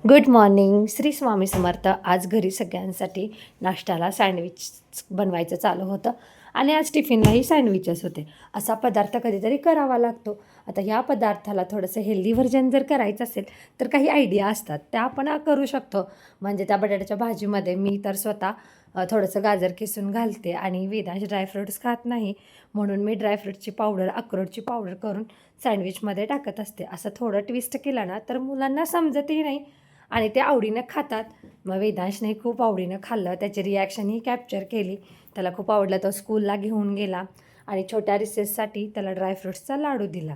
Good morning. Shri Swami Samarth. आज घरी सगळ्यांसाठी नाश्त्याला सँडविच बनवायचं चालू होतं आणि आज टिफिनलाही सँडविचच होते. असा पदार्थ कधीतरी करावा लागतो. आता ह्या पदार्थाला थोडंसं हेल्दी व्हर्जन जर करायचं असेल तर काही आयडिया असतात त्या आपण करू शकतो. म्हणजे त्या बटाट्याच्या भाजीमध्ये मी तर स्वतः थोडंसं गाजर किसून घालते आणि वेदांश ड्रायफ्रूट्स खात नाही, म्हणून मी ड्रायफ्रूटची पावडर, अक्रोडची पावडर करून सँडविचमध्ये टाकत असते. असं थोडं ट्विस्ट केलं ना तर मुलांना समजतही नाही आणि ते आवडीनं खातात. मग वेदांशने खूप आवडीनं खाल्लं, त्याची रिॲक्शनही कॅप्चर केली. त्याला खूप आवडलं. तो स्कूलला घेऊन गेला आणि छोट्या रिसेससाठी त्याला ड्रायफ्रुट्सचा लाडू दिला.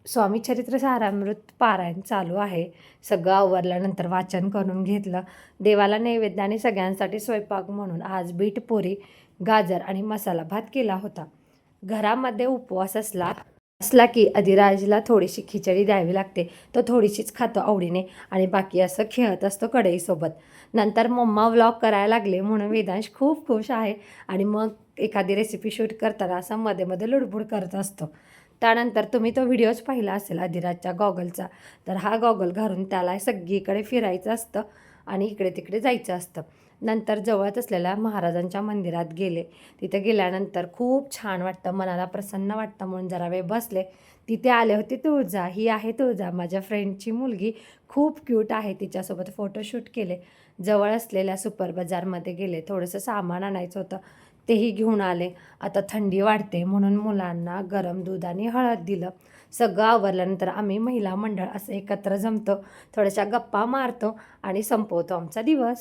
स्वामी चरित्र सारामृत पारायण चालू आहे. सगळं आवरल्यानंतर वाचन करून घेतलं. देवाला नैवेद्य आणि सगळ्यांसाठी स्वयंपाक म्हणून आज बीट पुरी, गाजर आणि मसाला भात केला होता. घरामध्ये उपवास असला की अधिराजला थोडीशी खिचडी द्यावी लागते. तो थोडीशीच खातो आवडीने आणि बाकी असं खेळत असतो कढईसोबत. नंतर मम्मा व्लॉग करायला लागले म्हणून वेदांश खूप खुश आहे आणि मग एखादी रेसिपी शूट करताना असं मध्ये मध्ये लुडबुड करत असतो. त्यानंतर तुम्ही तो व्हिडिओच पाहिला असेल अधिराजच्या गॉगलचा. तर हा गॉगल घालून त्याला सगळीकडे फिरायचं असतं आणि इकडे तिकडे जायचं असतं. नंतर जवळच असलेल्या महाराजांच्या मंदिरात गेले. तिथे गेल्यानंतर खूप छान वाटतं, मनाला प्रसन्न वाटतं म्हणून जरा वेळ बसले. तिथे आले होते तुळजा. ही आहे तुळजा, माझ्या फ्रेंडची मुलगी. खूप क्यूट आहे. तिच्यासोबत फोटोशूट केले. जवळ असलेल्या सुपर बाजारमध्ये गेले. थोडंसं सामान आणायचं होतं, तेही घेऊन आले. आता थंडी वाढते म्हणून मुलांना गरम दूध आणि हळद दिलं. सगळं आवरल्यानंतर आम्ही महिला मंडळ असं एकत्र जमतो, थोड्याशा गप्पा मारतो आणि संपवतो आमचा दिवस.